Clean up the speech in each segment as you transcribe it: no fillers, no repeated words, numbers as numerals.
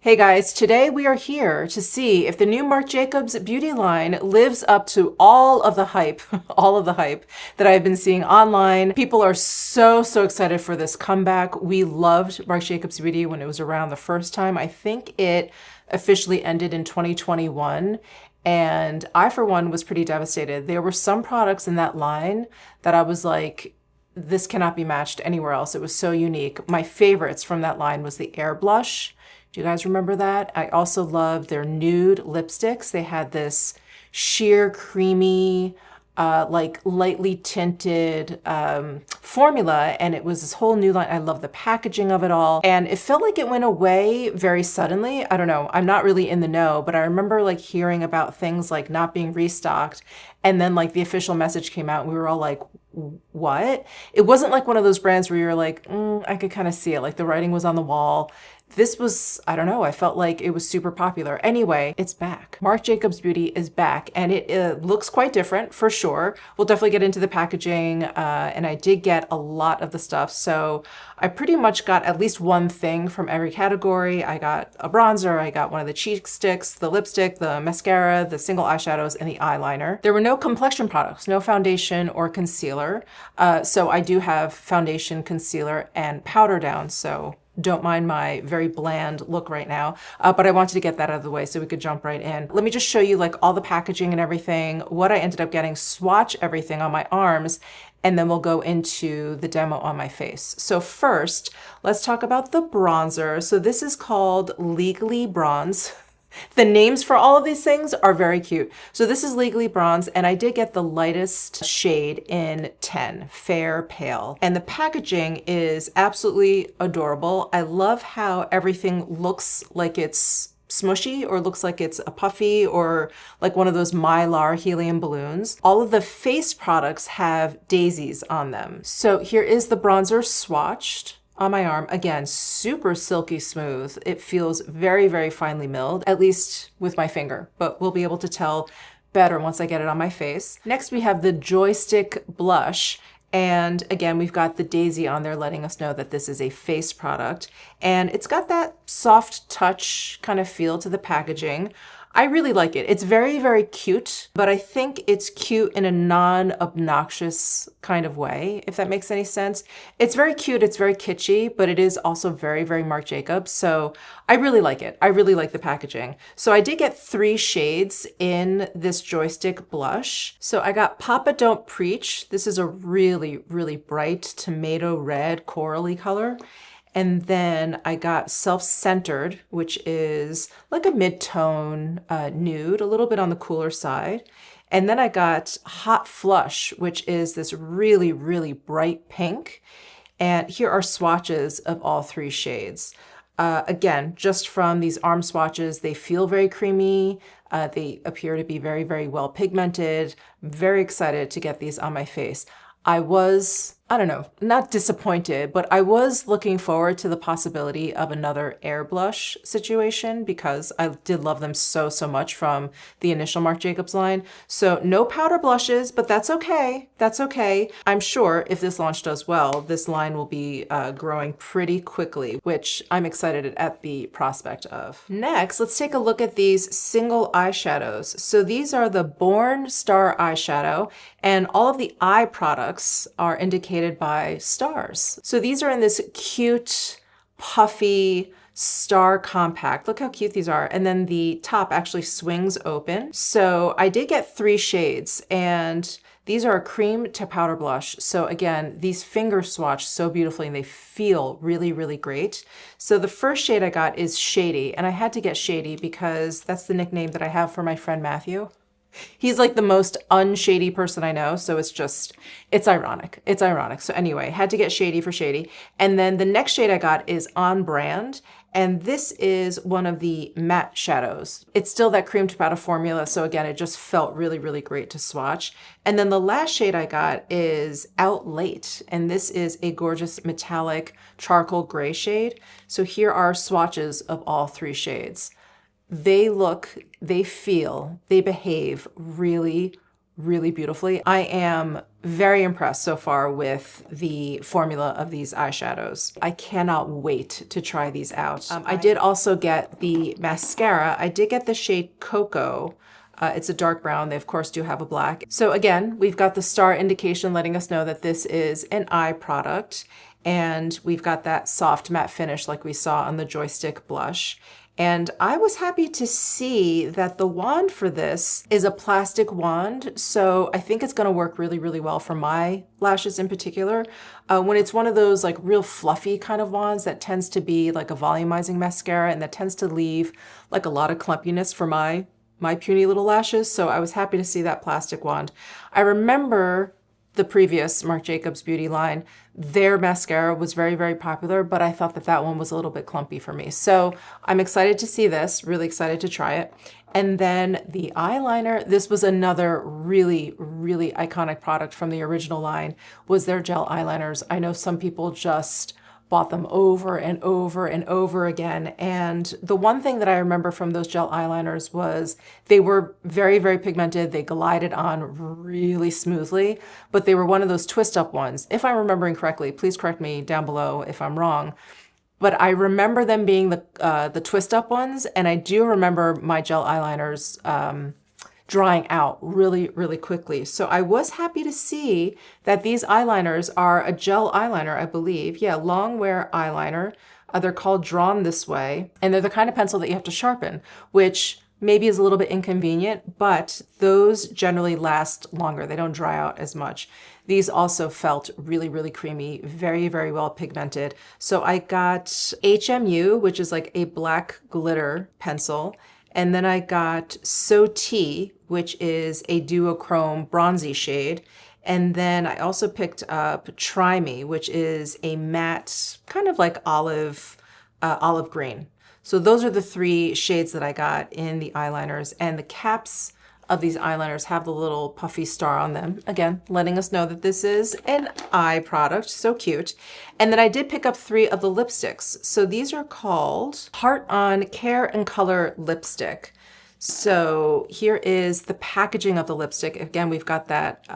Hey guys, today we are here to see if the new Marc Jacobs Beauty line lives up to all of the hype, all of the hype that I've been seeing online. People are so excited for this comeback. We loved Marc Jacobs Beauty when it was around the first time. I think it officially ended in 2021. And I, for one, was pretty devastated. There were some products in that line that I was like, this cannot be matched anywhere else. It was so unique. My favorites from that line was the Air Blush. Do you guys remember that? I also loved their nude lipsticks. They had this sheer, creamy, like lightly tinted formula, and it was this whole new line. I love the packaging of it all, and it felt like it went away very suddenly. I don't know, I'm not really in the know, but I remember like hearing about things like not being restocked, and then like the official message came out and we were all like, what? It wasn't like one of those brands where you're like, I could kind of see it, like the writing was on the wall. This was, I don't know, I felt like it was super popular. Anyway, it's back. Marc Jacobs Beauty is back, and it looks quite different for sure. We'll definitely get into the packaging, and I did get a lot of the stuff. So I pretty much got at least one thing from every category. I got a bronzer, I got one of the cheek sticks, the lipstick, the mascara, the single eyeshadows, and the eyeliner. There were no complexion products, no foundation or concealer. So I do have foundation, concealer, and powder down, so don't mind my very bland look right now, but I wanted to get that out of the way so we could jump right in. Let me just show you like all the packaging and everything, what I ended up getting, swatch everything on my arms, and then we'll go into the demo on my face. So first, let's talk about the bronzer. So this is called Legally Bronze. The names for all of these things are very cute. So this is Legally Bronze, and I did get the lightest shade in 10, Fair Pale. And the packaging is absolutely adorable. I love how everything looks like it's smushy or looks like it's a puffy or like one of those Mylar helium balloons. All of the face products have daisies on them. So here is the bronzer swatched on my arm. Again, super silky smooth. It feels very finely milled, at least with my finger, but we'll be able to tell better once I get it on my face. Next, we have the Joystick Blush. And again, we've got the daisy on there letting us know that this is a face product. And it's got that soft touch kind of feel to the packaging. I really like it. It's very cute, but I think it's cute in a non-obnoxious kind of way, if that makes any sense. It's very cute, it's very kitschy, but it is also very Marc Jacobs. So I really like it. I really like the packaging. So I did get 3 shades in this Joystick Blush. So I got Papa Don't Preach. This is a really bright tomato red corally color. And then I got Self-Centered, which is like a mid-tone nude, a little bit on the cooler side. And then I got Hot Flush, which is this really bright pink. And here are swatches of all 3 shades. Again, just from these arm swatches, they feel very creamy. They appear to be very well pigmented. Very excited to get these on my face. I was, I don't know, not disappointed, but I was looking forward to the possibility of another air blush situation because I did love them so much from the initial Marc Jacobs line. So no powder blushes, but that's okay. That's okay. I'm sure if this launch does well, this line will be growing pretty quickly, which I'm excited at the prospect of. Next, let's take a look at these single eyeshadows. So these are the Born Star eyeshadow, and all of the eye products are indicated by stars. So these are in this cute, puffy star compact. Look how cute these are. And then the top actually swings open. So I did get 3 shades, and these are a cream to powder blush. So again, these finger swatch so beautifully and they feel really great. So the first shade I got is Shady, and I had to get Shady because that's the nickname that I have for my friend Matthew. He's like the most unshady person I know, so it's ironic. It's ironic. So anyway, had to get Shady for Shady. And then the next shade I got is On Brand, and this is one of the matte shadows. It's still that cream to powder formula, so again, it just felt really great to swatch. And then the last shade I got is Out Late, and this is a gorgeous metallic charcoal gray shade. So here are swatches of all 3 shades. They look, they feel, they behave really really beautifully. I am very impressed so far with the formula of these eyeshadows. I cannot wait to try these out. I did also get the mascara. I did get the shade Cocoa. It's a dark brown. They of course do have a black. So again, we've got the star indication letting us know that this is an eye product. And we've got that soft matte finish like we saw on the Joystick blush. And I was happy to see that the wand for this is a plastic wand. So I think it's gonna work really, really well for my lashes in particular. When it's one of those like real fluffy kind of wands that tends to be like a volumizing mascara and that tends to leave like a lot of clumpiness for my puny little lashes. So I was happy to see that plastic wand. I remember the previous Marc Jacobs Beauty line, their mascara was very, very popular, but I thought that that one was a little bit clumpy for me. So I'm excited to see this, really excited to try it. And then the eyeliner, this was another really, really iconic product from the original line, was their gel eyeliners. I know some people just bought them over and over and over again. And the one thing that I remember from those gel eyeliners was they were very, very pigmented. They glided on really smoothly, but they were one of those twist up ones. If I'm remembering correctly, please correct me down below if I'm wrong. But I remember them being the twist up ones. And I do remember my gel eyeliners drying out really, really quickly. So I was happy to see that these eyeliners are a gel eyeliner, I believe. Yeah, long wear eyeliner. They're called Drawn This Way. And they're the kind of pencil that you have to sharpen, which maybe is a little bit inconvenient, but those generally last longer. They don't dry out as much. These also felt really, really creamy, very, very well pigmented. So I got HMU, which is like a black glitter pencil. And then I got So Tea, which is a duochrome bronzy shade. And then I also picked up Try Me, which is a matte, kind of like olive green. So those are the three shades that I got in the eyeliners. And the caps of these eyeliners have the little puffy star on them. Again, letting us know that this is an eye product. So cute. And then I did pick up 3 of the lipsticks. So these are called Heart On Care and Color Lipstick. So here is the packaging of the lipstick. Again, we've got that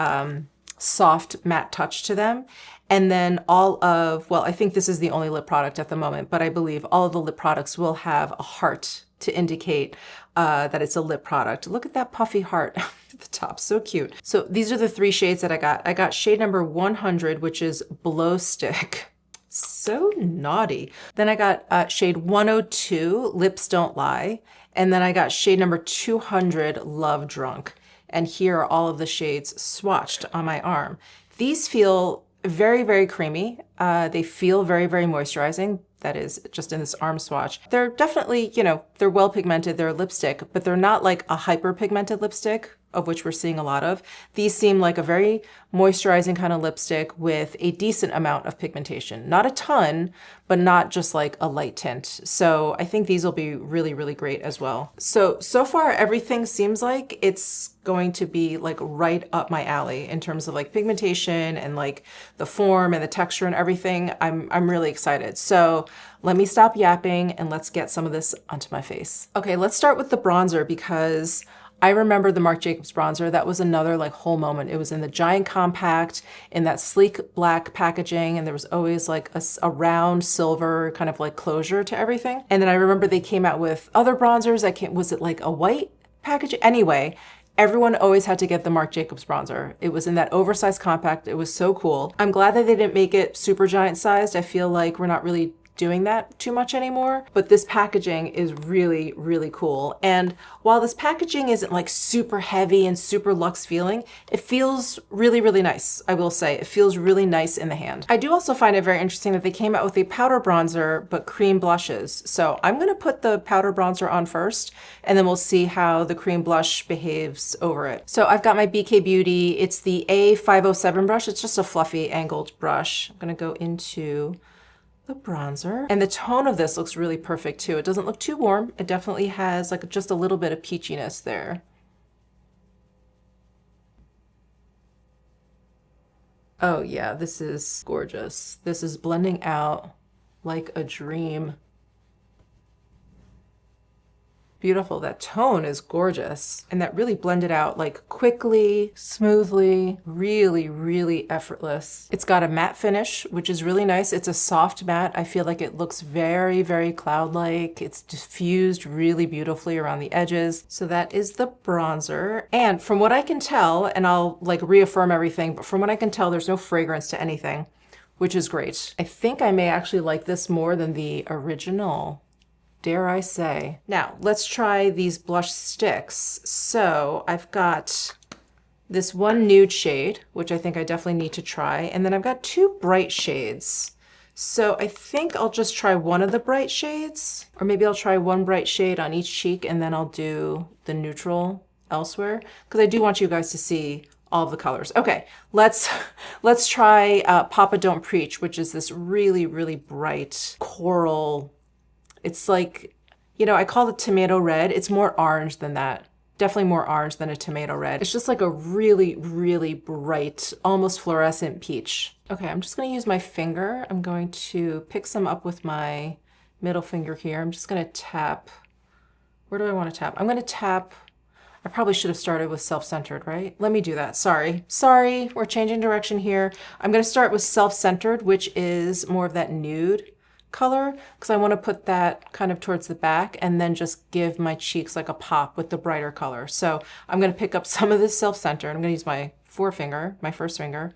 soft matte touch to them. And then all of, well, I think this is the only lip product at the moment, but I believe all of the lip products will have a heart to indicate that it's a lip product. Look at that puffy heart at the top, so cute. So these are the 3 shades that I got. I got shade number 100, which is Blow Stick. So naughty. Then I got shade 102, Lips Don't Lie. And then I got shade number 200, Love Drunk. And here are all of the shades swatched on my arm. These feel very, very creamy. They feel very, very moisturizing. That is just in this arm swatch. They're definitely, you know, they're well pigmented, they're a lipstick, but they're not like a hyper pigmented lipstick, of which we're seeing a lot of. These seem like a very moisturizing kind of lipstick with a decent amount of pigmentation. Not a ton, but not just like a light tint. So I think these will be really, really great as well. So far everything seems like it's going to be like right up my alley in terms of like pigmentation and like the form and the texture and everything. I'm really excited. So let me stop yapping and let's get some of this onto my face. Okay, let's start with the bronzer because I remember the Marc Jacobs bronzer. That was another like whole moment. It was in the giant compact in that sleek black packaging, and there was always like a round silver kind of like closure to everything. And then I remember they came out with other bronzers. Was it like a white packaging? Anyway, everyone always had to get the Marc Jacobs bronzer. It was in that oversized compact. It was so cool. I'm glad that they didn't make it super giant sized. I feel like we're not really doing that too much anymore, but this packaging is really, really cool. And while this packaging isn't like super heavy and super luxe feeling, it feels really, really nice. I will say it feels really nice in the hand. I do also find it very interesting that they came out with a powder bronzer, but cream blushes. So I'm gonna put the powder bronzer on first, and then we'll see how the cream blush behaves over it. So I've got my BK Beauty. It's the A507 brush. It's just a fluffy angled brush. I'm gonna go into the bronzer. And the tone of this looks really perfect too. It doesn't look too warm. It definitely has like just a little bit of peachiness there. Oh yeah, this is gorgeous. This is blending out like a dream. Beautiful. That tone is gorgeous. And that really blended out like quickly, smoothly, really, really effortless. It's got a matte finish, which is really nice. It's a soft matte. I feel like it looks very, very cloud-like. It's diffused really beautifully around the edges. So that is the bronzer. And from what I can tell, and I'll like reaffirm everything, but from what I can tell, there's no fragrance to anything, which is great. I think I may actually like this more than the original, dare I say. Now, let's try these blush sticks. So I've got this one nude shade, which I think I definitely need to try. And then I've got two bright shades. So I think I'll just try one of the bright shades, or maybe I'll try one bright shade on each cheek and then I'll do the neutral elsewhere, because I do want you guys to see all of the colors. Okay, let's try Papa Don't Preach, which is this really, really bright coral. It's like, you know, I call it tomato red. It's more orange than that. Definitely more orange than a tomato red. It's just like a really, really bright, almost fluorescent peach. Okay, I'm just gonna use my finger. I'm going to pick some up with my middle finger here. I'm just gonna tap. Where do I wanna tap? I'm gonna tap. I probably should have started with self-centered, right? Let me do that. Sorry, we're changing direction here. I'm gonna start with self-centered, which is more of that nude color, because I want to put that kind of towards the back and then just give my cheeks like a pop with the brighter color. So I'm going to pick up some of this self-centered. I'm going to use my forefinger, my first finger,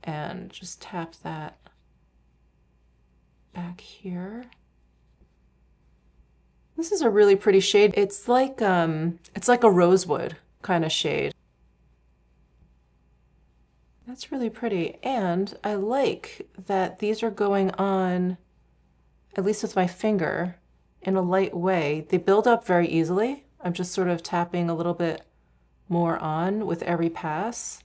and just tap that back here. This is a really pretty shade. It's like a rosewood kind of shade. That's really pretty. And I like that these are going on, at least with my finger, in a light way. They build up very easily. I'm just sort of tapping a little bit more on with every pass,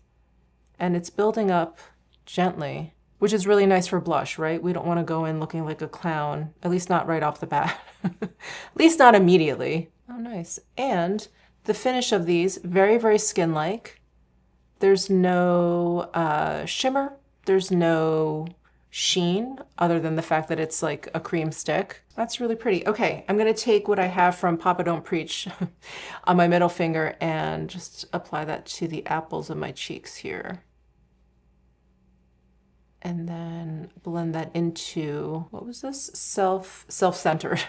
and it's building up gently, which is really nice for blush, right? We don't want to go in looking like a clown, at least not right off the bat, at least not immediately. Oh, nice. And the finish of these, very, very skin-like. There's no shimmer. There's no sheen other than the fact that it's like a cream stick. That's really pretty. Okay, I'm gonna take what I have from Papa Don't Preach on my middle finger and just apply that to the apples of my cheeks here. And then blend that into, what was this? Self-centered.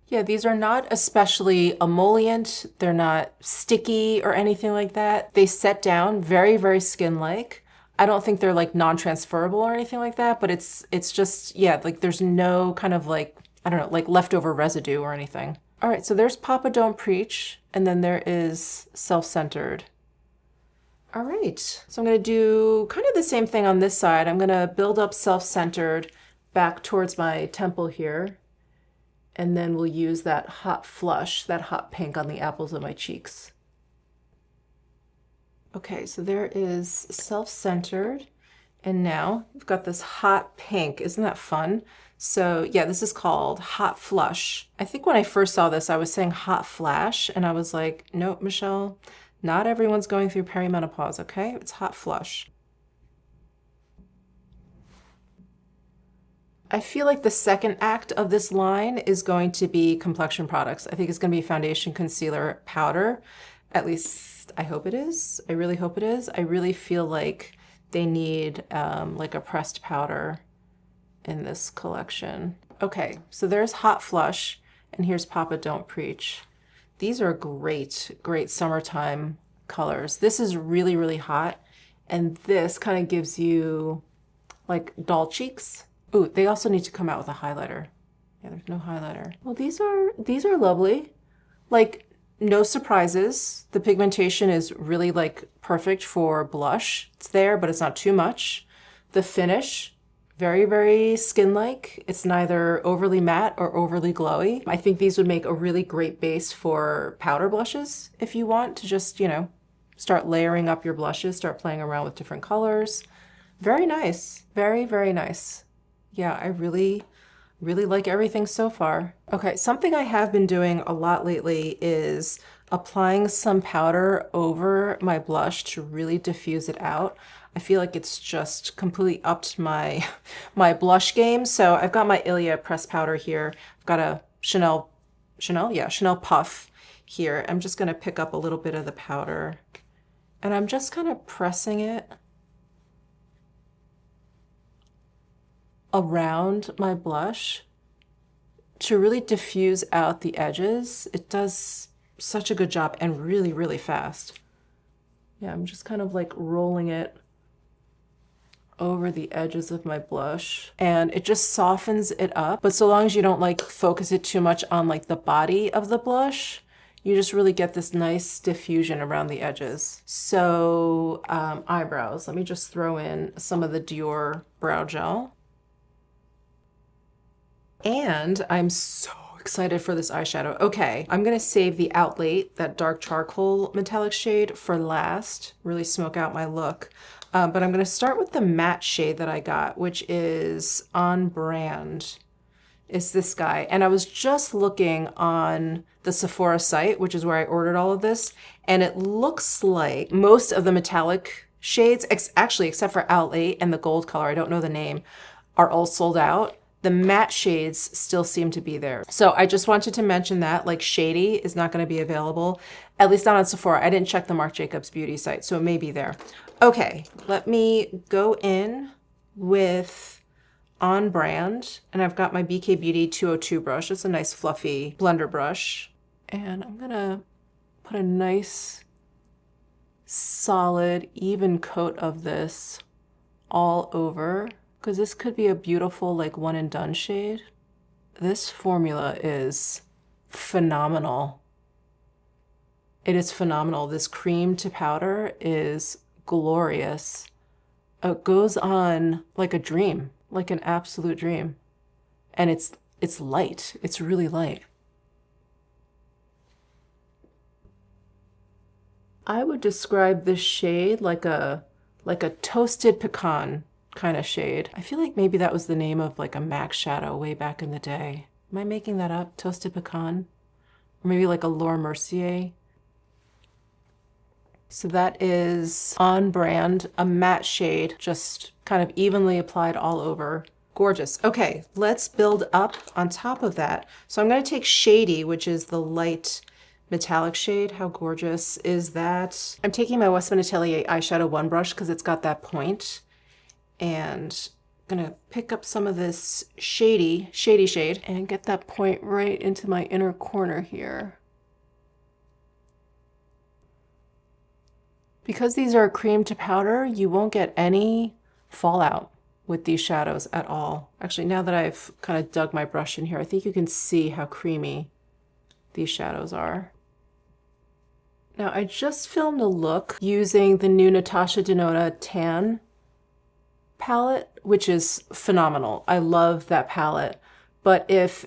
Yeah, these are not especially emollient. They're not sticky or anything like that. They set down very, very skin-like. I don't think they're like non-transferable or anything like that, but it's just, yeah, like there's no kind of like, I don't know, like leftover residue or anything. All right, so there's Papa Don't Preach, and then there is self-centered. All right, so I'm gonna do kind of the same thing on this side. I'm gonna build up self-centered back towards my temple here, and then we'll use that hot flush, that hot pink on the apples of my cheeks. Okay, so there is self-centered, and now we've got this hot pink. Isn't that fun? So yeah, this is called Hot Flush. I think when I first saw this, I was saying hot flash, and I was like, nope, Michelle, not everyone's going through perimenopause, okay? It's hot flush. I feel like the second act of this line is going to be complexion products. I think it's gonna be foundation, concealer, powder. At least I hope it is. I really hope it is. I really feel like they need like a pressed powder in this collection. Okay, so there's Hot Flush, and here's Papa Don't Preach. These are great, great summertime colors. This is really, really hot, and this kind of gives you like doll cheeks. Ooh, they also need to come out with a highlighter. Yeah, there's no highlighter. Well, these are lovely. Like, no surprises. The pigmentation is really like perfect for blush. It's there, but it's not too much. The finish, very, very skin-like. It's neither overly matte or overly glowy. I think these would make a really great base for powder blushes if you want to just, you know, start layering up your blushes, start playing around with different colors. Very nice. Very, very nice. Yeah, I really like everything so far. Okay, something I have been doing a lot lately is applying some powder over my blush to really diffuse it out. I feel like it's just completely upped my blush game. So I've got my Ilia pressed powder here. I've got a Chanel Chanel? Yeah, Chanel Puff here. I'm just gonna pick up a little bit of the powder and I'm just kind of pressing it around my blush to really diffuse out the edges. It does such a good job and really, really fast. Yeah, I'm just kind of like rolling it over the edges of my blush and it just softens it up. But so long as you don't like focus it too much on like the body of the blush, you just really get this nice diffusion around the edges. So eyebrows, let me just throw in some of the Dior brow gel. And I'm so excited for this eyeshadow. Okay, I'm gonna save the Outlate, that dark charcoal metallic shade, for last, really smoke out my look. But I'm gonna start with the matte shade that I got, which is On Brand. It's this guy. And I was just looking on the Sephora site, which is where I ordered all of this, and it looks like most of the metallic shades, actually except for Outlate and the gold color, I don't know the name, are all sold out. The matte shades still seem to be there. So I just wanted to mention that, like, Shady is not gonna be available, at least not on Sephora. I didn't check the Marc Jacobs Beauty site, so it may be there. Okay, let me go in with On Brand, and I've got my BK Beauty 202 brush. It's a nice fluffy blender brush. And I'm gonna put a nice, solid, even coat of this all over, because this could be a beautiful like one and done shade. This formula is phenomenal. It is phenomenal. This cream to powder is glorious. It goes on like a dream, like an absolute dream. And it's light. It's really light. I would describe this shade like a toasted pecan kind of shade. I feel like maybe that was the name of like a MAC shadow way back in the day. Am I making that up? Toasted pecan? Or maybe like a Laura Mercier? So that is On Brand, a matte shade, just kind of evenly applied all over. Gorgeous. Okay, let's build up on top of that. So I'm going to take Shady, which is the light metallic shade. How gorgeous is that? I'm taking my Westman Atelier eyeshadow 1 brush because it's got that point. And I'm gonna pick up some of this shady shade and get that point right into my inner corner here. Because these are cream to powder, you won't get any fallout with these shadows at all. Actually, now that I've kind of dug my brush in here, I think you can see how creamy these shadows are. Now, I just filmed a look using the new Natasha Denona Tan palette, which is phenomenal. I love that palette. But if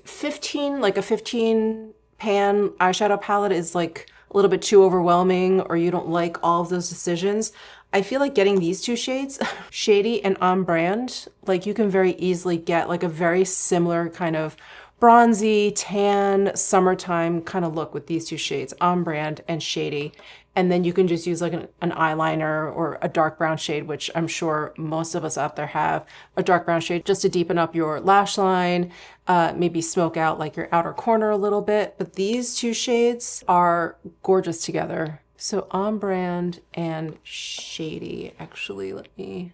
like a 15 pan eyeshadow palette is like a little bit too overwhelming, or you don't like all of those decisions, I feel like getting these two shades, Shady and On Brand, like you can very easily get like a very similar kind of bronzy, tan, summertime kind of look with these two shades, On Brand and Shady. And then you can just use like an eyeliner or a dark brown shade, which I'm sure most of us out there have, a dark brown shade just to deepen up your lash line, maybe smoke out like your outer corner a little bit. But these two shades are gorgeous together. So On Brand and Shady. Actually, let me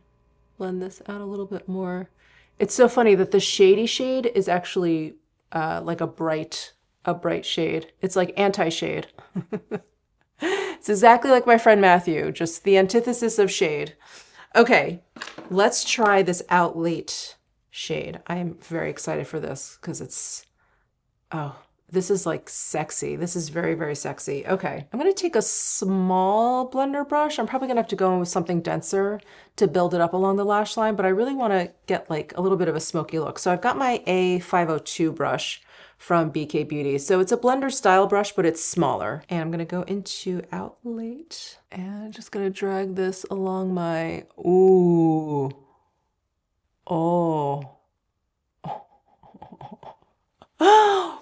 blend this out a little bit more. It's so funny that the Shady shade is actually like a bright shade. It's like anti-shade. It's exactly like my friend Matthew, just the antithesis of shade. Okay, let's try this Outlate shade. I'm very excited for this because it's, oh, this is like sexy. This is very, very sexy. Okay, I'm gonna take a small blender brush. I'm probably gonna have to go in with something denser to build it up along the lash line, but I really wanna get like a little bit of a smoky look. So I've got my A502 brush from BK Beauty. So it's a blender style brush, but it's smaller. And I'm gonna go into Outlate and I'm just gonna drag this along my, ooh, oh.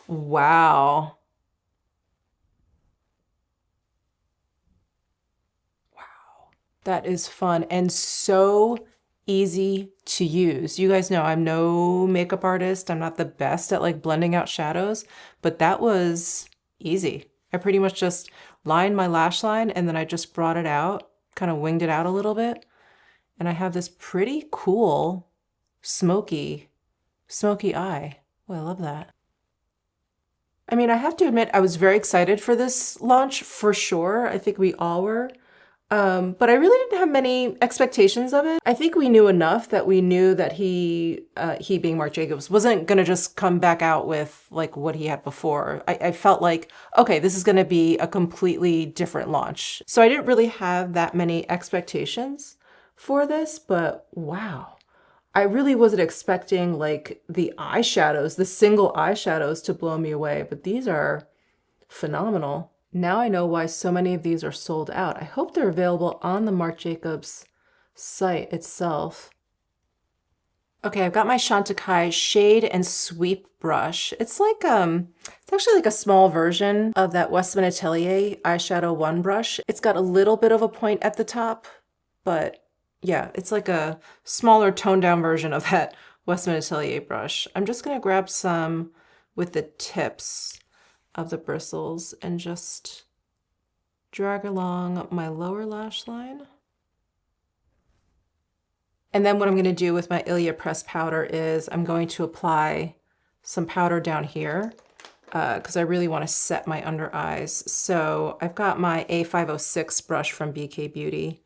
Wow. Wow. That is fun and so easy to use. You guys know I'm no makeup artist. I'm not the best at like blending out shadows, but that was easy. I pretty much just lined my lash line and then I just brought it out, kind of winged it out a little bit. And I have this pretty cool smoky eye. Oh, I love that. I mean, I have to admit, I was very excited for this launch for sure. I think we all were. But I really didn't have many expectations of it. I think we knew enough that we knew that he being Marc Jacobs, wasn't gonna just come back out with like what he had before. I felt like, okay, this is gonna be a completely different launch. So I didn't really have that many expectations for this, but wow. I really wasn't expecting like the eyeshadows, the single eyeshadows to blow me away, but these are phenomenal. Now I know why so many of these are sold out. I hope they're available on the Marc Jacobs site itself. Okay, I've got my Chantecaille Shade and Sweep brush. It's like, it's actually like a small version of that Westman Atelier eyeshadow 1 brush. It's got a little bit of a point at the top, but yeah, it's like a smaller toned down version of that Westman Atelier brush. I'm just gonna grab some with the tips of the bristles and just drag along my lower lash line. And then what I'm gonna do with my Ilia pressed powder is I'm going to apply some powder down here because I really wanna set my under eyes. So I've got my A506 brush from BK Beauty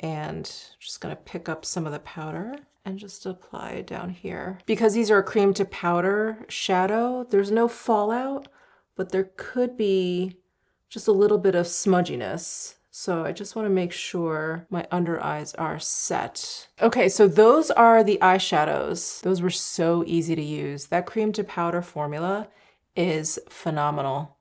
and just gonna pick up some of the powder and just apply it down here. Because these are a cream to powder shadow, there's no fallout, but there could be just a little bit of smudginess. So I just wanna make sure my under eyes are set. Okay, so those are the eyeshadows. Those were so easy to use. That cream to powder formula is phenomenal.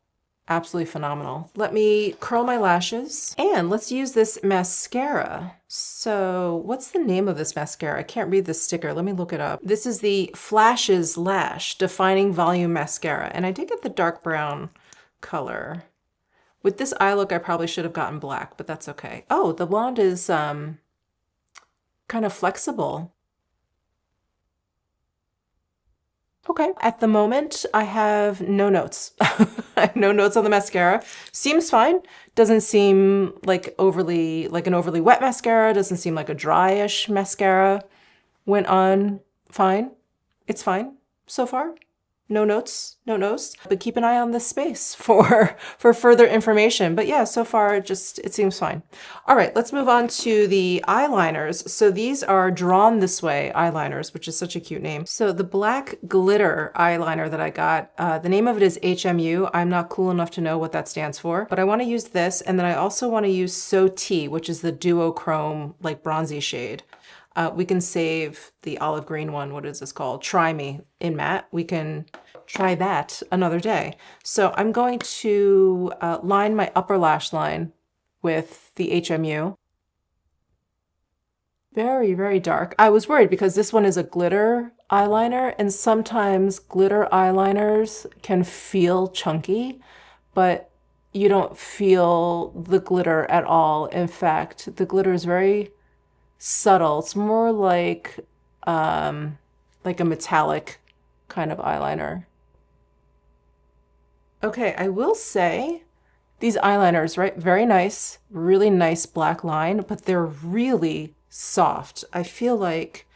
Absolutely phenomenal. Let me curl my lashes and let's use this mascara. So what's the name of this mascara? I can't read the sticker. Let me look it up. This is the Flashes Lash Defining Volume Mascara. And I did get the dark brown color. With this eye look, I probably should have gotten black, but that's okay. Oh, the blonde is kind of flexible. Okay, at the moment, I have no notes. I have no notes on the mascara. Seems fine. Doesn't seem like an overly wet mascara. Doesn't seem like a dryish mascara. Went on fine. It's fine so far. No notes, no notes, but keep an eye on this space for further information. But yeah, so far it seems fine. All right, let's move on to the eyeliners. So these are Drawn This Way eyeliners, which is such a cute name. So the black glitter eyeliner that I got, the name of it is HMU. I'm not cool enough to know what that stands for, but I want to use this. And then I also want to use So Tea, which is the duochrome, like bronzy shade. We can save the olive green one. What is this called? Try Me in matte. We can try that another day. So I'm going to line my upper lash line with the HMU. Very, very dark. I was worried because this one is a glitter eyeliner, and sometimes glitter eyeliners can feel chunky, but you don't feel the glitter at all. In fact, the glitter is very subtle. It's more like a metallic kind of eyeliner. Okay, I will say these eyeliners, right? Very nice, really nice black line, but they're really soft. I feel like,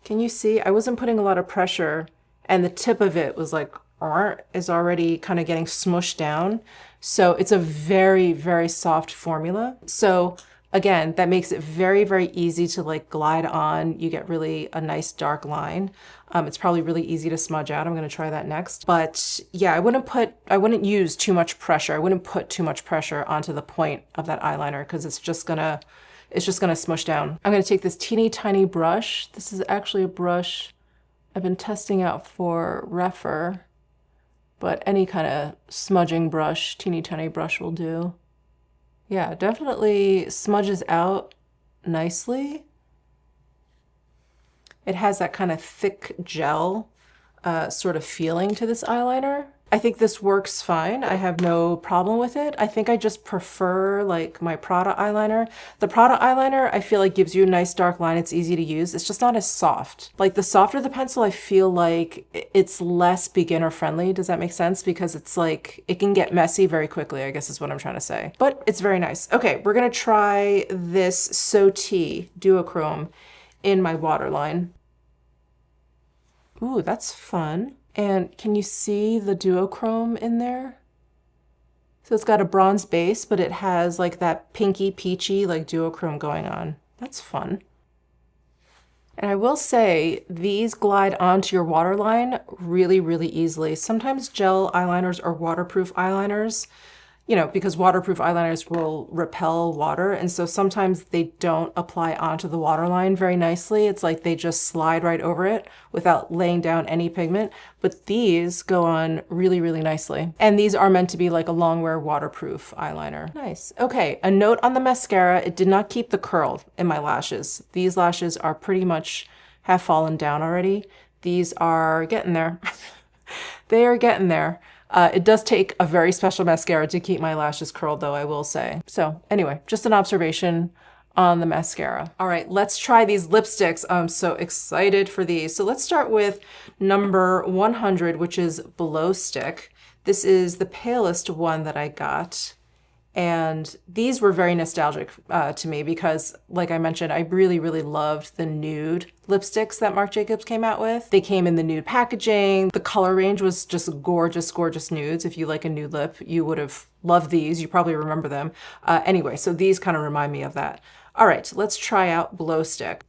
can you see? I wasn't putting a lot of pressure and the tip of it was like, is already kind of getting smushed down. So it's a very, very soft formula. So again, that makes it very, very easy to like glide on. You get really a nice dark line. It's probably really easy to smudge out. I'm gonna try that next. But yeah, I wouldn't use too much pressure. I wouldn't put too much pressure onto the point of that eyeliner because it's just gonna smush down. I'm gonna take this teeny tiny brush. This is actually a brush I've been testing out for Refer, but any kind of smudging brush, teeny tiny brush will do. Yeah, definitely smudges out nicely. It has that kind of thick gel sort of feeling to this eyeliner. I think this works fine. I have no problem with it. I think I just prefer like my Prada eyeliner. The Prada eyeliner, I feel like gives you a nice dark line. It's easy to use. It's just not as soft. Like the softer the pencil, I feel like it's less beginner friendly. Does that make sense? Because it's like, it can get messy very quickly, I guess is what I'm trying to say. But it's very nice. Okay, we're gonna try this So Tea Duochrome in my waterline. Ooh, that's fun. And can you see the duochrome in there? So it's got a bronze base, but it has like that pinky peachy like duochrome going on. That's fun. And I will say these glide onto your waterline really, really easily. Sometimes gel eyeliners or waterproof eyeliners, you know, because waterproof eyeliners will repel water. And so sometimes they don't apply onto the waterline very nicely. It's like they just slide right over it without laying down any pigment. But these go on really, really nicely. And these are meant to be like a long wear waterproof eyeliner. Nice. Okay, a note on the mascara. It did not keep the curl in my lashes. These lashes are pretty much have fallen down already. These are getting there. They are getting there. It does take a very special mascara to keep my lashes curled though, I will say. So anyway, just an observation on the mascara. All right, let's try these lipsticks. I'm so excited for these. So let's start with number 100, which is Blow Stick. This is the palest one that I got. And these were very nostalgic to me because, like I mentioned, I really, really loved the nude lipsticks that Marc Jacobs came out with. They came in the nude packaging. The color range was just gorgeous, gorgeous nudes. If you like a nude lip, you would have loved these. You probably remember them. Anyway, so these kind of remind me of that. All right, let's try out Blow Stick.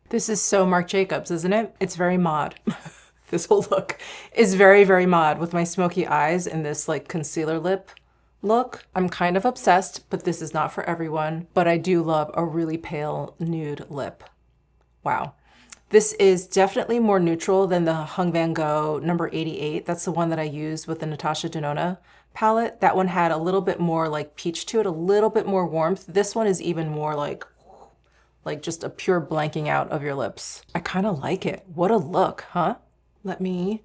This is so Marc Jacobs, isn't it? It's very mod. This whole look is very, very mod with my smoky eyes and this like concealer lip look. I'm kind of obsessed, but this is not for everyone. But I do love a really pale nude lip. Wow. This is definitely more neutral than the Hung Van Gogh number 88. That's the one that I used with the Natasha Denona palette. That one had a little bit more like peach to it, a little bit more warmth. This one is even more like just a pure blanking out of your lips. I kind of like it. What a look, huh? Let me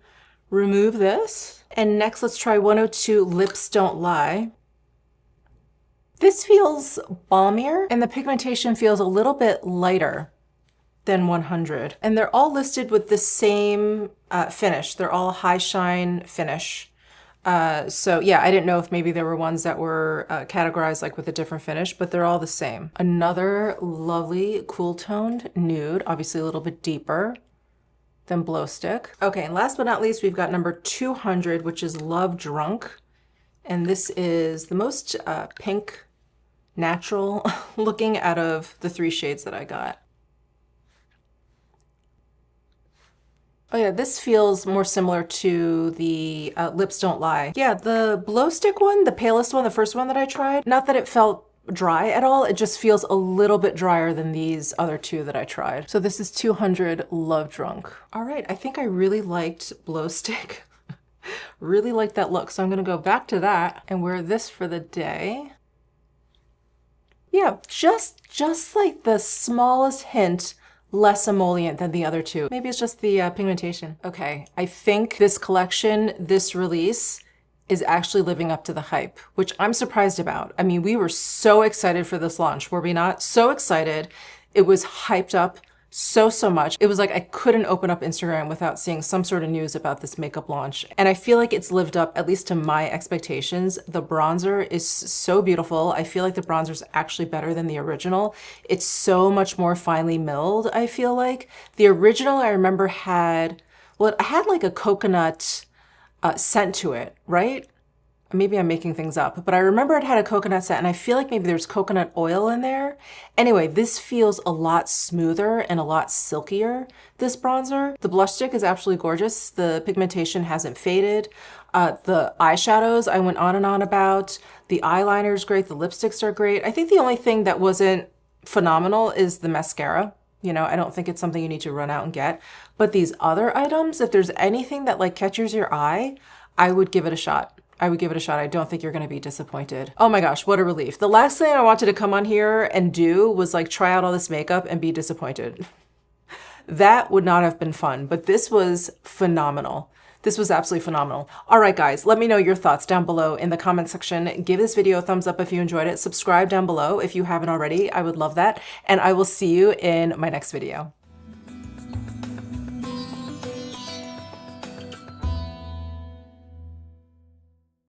remove this. And next, let's try 102 Lips Don't Lie. This feels balmier and the pigmentation feels a little bit lighter than 100. And they're all listed with the same finish. They're all high shine finish. So yeah, I didn't know if maybe there were ones that were categorized like with a different finish, but they're all the same. Another lovely cool toned nude, obviously a little bit deeper than Blow Stick. Okay, and last but not least, we've got number 200, which is Love Drunk. And this is the most pink, natural looking out of the 3 shades that I got. Oh yeah, this feels more similar to the Lips Don't Lie. Yeah, the Blow Stick one, the palest one, the first one that I tried, not that it felt dry at all, it just feels a little bit drier than these other 2 that I tried. So this is 200 Love Drunk. All right, I think I really liked Blow Stick. Really liked that look, so I'm gonna go back to that and wear this for the day. Yeah, just like the smallest hint less emollient than the other 2. Maybe it's just the pigmentation. Okay, I think this collection, this release, is actually living up to the hype, which I'm surprised about. I mean, we were so excited for this launch, were we not? So excited. It was hyped up so much. It was like I couldn't open up Instagram without seeing some sort of news about this makeup launch. And I feel like it's lived up, at least to my expectations. The bronzer is so beautiful. I feel like the bronzer is actually better than the original. It's so much more finely milled, I feel like. The original, I remember had, well, it had like a coconut scent to it, right? Maybe I'm making things up, but I remember it had a coconut scent and I feel like maybe there's coconut oil in there. Anyway, this feels a lot smoother and a lot silkier, this bronzer. The blush stick is absolutely gorgeous. The pigmentation hasn't faded. The eyeshadows I went on and on about. The eyeliner is great. The lipsticks are great. I think the only thing that wasn't phenomenal is the mascara. You know, I don't think it's something you need to run out and get. But these other items, if there's anything that like catches your eye, I would give it a shot. I would give it a shot. I don't think you're gonna be disappointed. Oh my gosh, what a relief. The last thing I wanted to come on here and do was like try out all this makeup and be disappointed. that would not have been fun, but this was phenomenal. This was absolutely phenomenal. All right, guys, let me know your thoughts down below in the comment section. Give this video a thumbs up if you enjoyed it. Subscribe down below if you haven't already. I would love that. And I will see you in my next video.